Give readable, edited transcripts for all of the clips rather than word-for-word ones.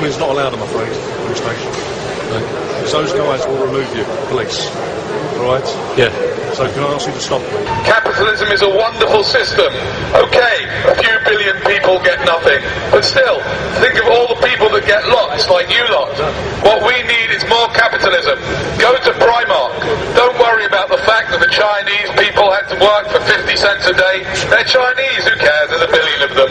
Filming's not allowed, I'm afraid, on the station. Because those guys will remove you, police. Alright? Yeah. So can I ask you to stop? Capitalism is a wonderful system. Okay, a few billion people get nothing. But still, think of all the people that get lots, like you lot. What we need is more capitalism. Go to Primark. Don't worry about the fact that the Chinese people had to work for 50 cents a day. They're Chinese, who cares? There's a billion of them.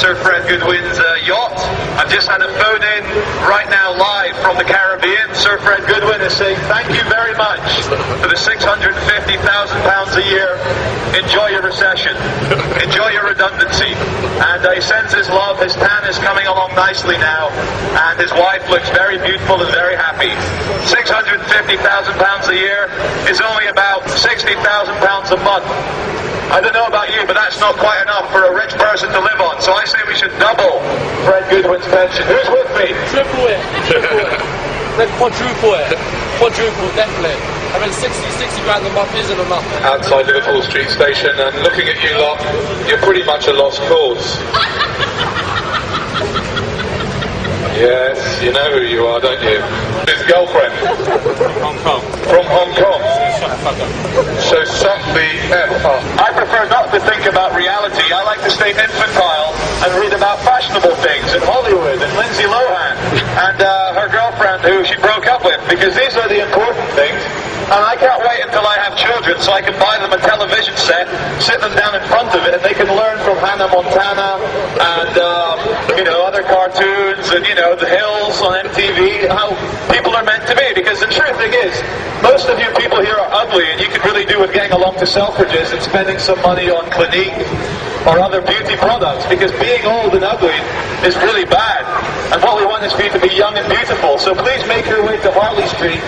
Sir Fred Goodwin's yacht. I've just had a phone in right now live from the Caribbean. Sir Fred Goodwin is saying thank you very much for the £650,000 a year. Enjoy your recession. Enjoy your redundancy. And he sends his love. His tan is coming along nicely now. And his wife looks very beautiful and very happy. £650,000 a year is only about £60,000 a month. I don't know about you, but that's not quite enough for a rich person to live on. So I say we should double Fred Goodwin's pension. Who's with me? Triple it. Then quadruple it. Quadruple, definitely. I mean, 60 grand a month isn't enough. Outside Liverpool Street Station, and looking at you lot, you're pretty much a lost cause. Yes, you know who you are, don't you? His girlfriend. Hong Kong. From Hong Kong. Shut the fuck up. So suck the F up. I prefer not to think about reality. I like to stay infantile and read about fashionable things in Hollywood and Lindsay Lohan and her girlfriend who she broke up with, because these are the important things. And I can't wait until I have children so I can buy them a television set, sit them down in front of it, and they can learn from Hannah Montana and, other cartoons and, The Hills on MTV, how people are meant to be. Because the true thing is, most of you people here are ugly, and you could really do with getting along to Selfridges and spending some money on Clinique or other beauty products, because being old and ugly is really bad. And what we want is for you to be young and beautiful. So please make your way to Harley Street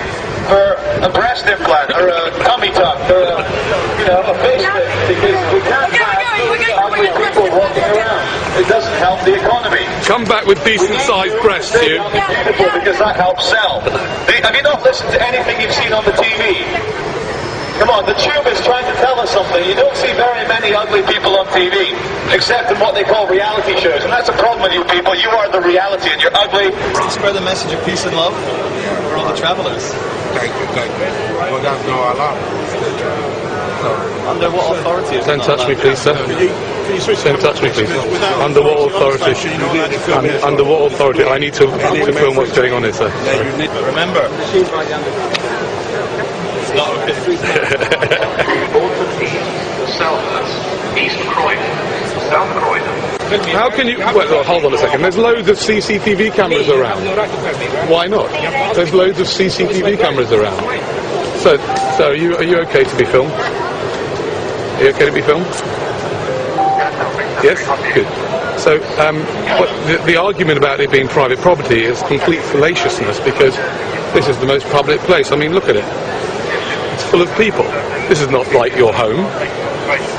for a breast implant or a tummy tuck or a facelift, because we can't have ugly people walking around. It doesn't help the economy. Come back with decent-sized breasts, you. Beautiful, because that helps sell. Have you not listened to anything you've seen on the TV? Come on, the Tube is trying to tell us something. You don't see very many ugly people on TV, except in what they call reality shows. And that's a problem with you people. You are the reality, and you're ugly. Spread the message of peace and love for all the travelers. Thank you. Well, that's no alarm. Under what authority? Don't touch me, please, sir. Don't touch me, please. Under what authority? Under what authority? I need to film what's going on here, sir. Remember, it's not okay. East Croydon. South Croydon. How can you... Well, hold on a second. There's loads of CCTV cameras around. Why not? There's loads of CCTV cameras around. So are you okay to be filmed? Are you okay to be filmed? Yes? Good. So, the argument about it being private property is complete fallaciousness, because this is the most public place. I mean, look at it. It's full of people. This is not like your home.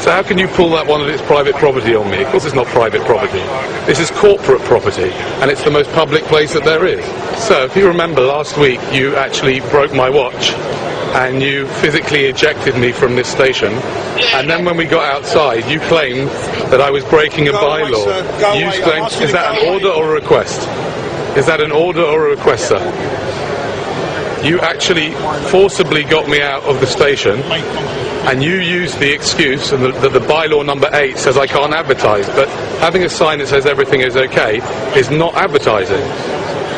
So how can you pull that one of its private property on me? Of course it's not private property. This is corporate property, and it's the most public place that there is. So, if you remember last week, you actually broke my watch, and you physically ejected me from this station, and then when we got outside, you claimed that I was breaking a bylaw. You claimed, is that an order or a request? Is that an order or a request, sir? You actually forcibly got me out of the station, and you used the excuse that the bylaw number 8 says I can't advertise, but having a sign that says everything is okay is not advertising.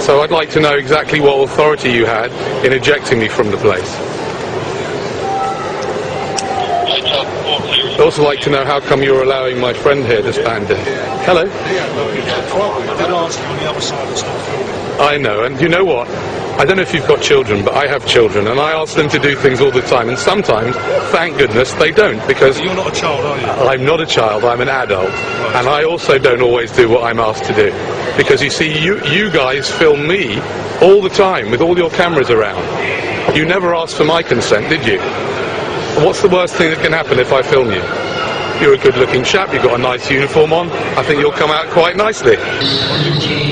So I'd like to know exactly what authority you had in ejecting me from the place. I'd also like to know how come you're allowing my friend here to stand in. Hello? I know, and you know what? I don't know if you've got children, but I have children, and I ask them to do things all the time, and sometimes, thank goodness, they don't, because... You're not a child, are you? I'm not a child, I'm an adult, and I also don't always do what I'm asked to do. Because you see, you guys film me all the time, with all your cameras around. You never asked for my consent, did you? What's the worst thing that can happen if I film you? You're a good-looking chap, you've got a nice uniform on, I think you'll come out quite nicely. What are you doing?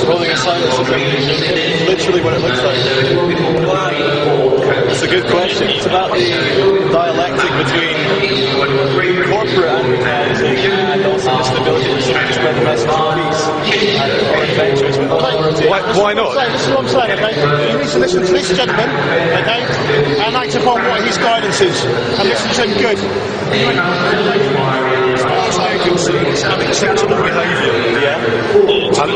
Rolling a silence is literally what it looks like. Why? It's a good question. It's about the dialectic between corporate advertising and also the stability of to spread the message of peace and adventures with authority. Why not? This is what I'm saying, okay? You need to listen to this gentleman, okay, and act upon what his guidance is, and listen to him good. As far as I'm concerned, it's unacceptable behaviour. Yeah.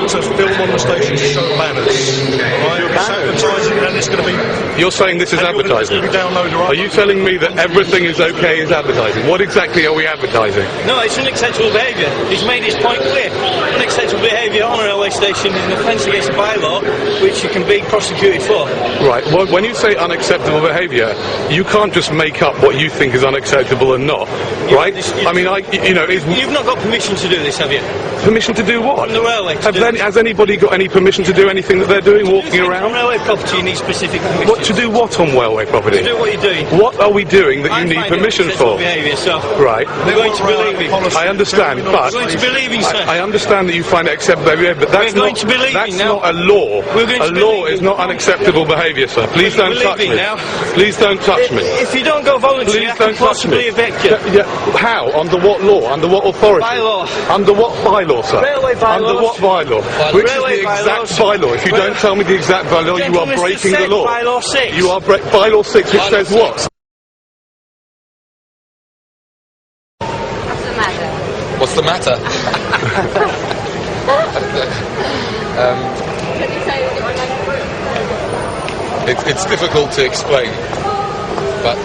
To film on the station to show banners. Right? It's advertising and it's going to be... You're saying this is advertising? Are you telling me that everything is okay is advertising? What exactly are we advertising? No, it's unacceptable behaviour. He's made his point clear. Unacceptable behaviour on a railway station is an offence against a bylaw, which you can be prosecuted for. Right. Well, when you say unacceptable behaviour, you can't just make up what you think is unacceptable and not, right? I mean, You've not got permission to do this, have you? Permission to do what? From the railway. Has anybody got any permission to do anything that they're doing, walking On around? railway property, you need specific permission. What to do? What on railway property? To do what you're doing. What are we doing that you need permission for? Behaviour, so Right. we're going to be leaving. I understand, but We're going to be leaving, sir. I understand that you find it acceptable behaviour, but that's We're going not. to be leaving That's now. not a law. We're going to A be law leaving. is not unacceptable behaviour, sir. Please don't We're touch leaving me. now. Please don't touch me. If you don't go voluntarily, Please I can don't touch possibly me. evict you. Yeah, how? Under what law? Under what authority? Bylaw. Under what bylaw, sir? Railway bylaws. Under what bylaw? Which Railway is the exact bylaws. bylaw? If you don't tell me the exact bylaw, you are Gentlemen, it's breaking the said law. Bylaw 6. You are bylaw 6, which says what? What's the matter? It's difficult to explain, but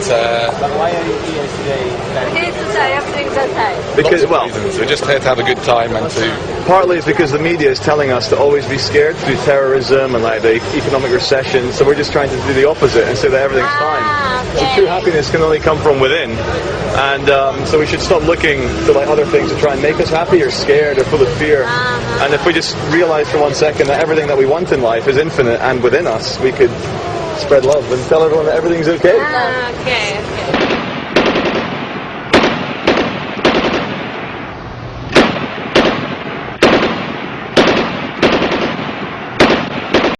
Why are you here today? Here's to say everything's okay. Because, well, reasons. We're just here to have a good time and to... partly it's because the media is telling us to always be scared through terrorism and like the economic recession, so we're just trying to do the opposite and say that everything's fine. So true happiness can only come from within, and so we should stop looking to like other things to try and make us happy or scared or full of fear. And if we just realize for 1 second that everything that we want in life is infinite and within us, we could spread love and tell everyone that everything's okay. Okay.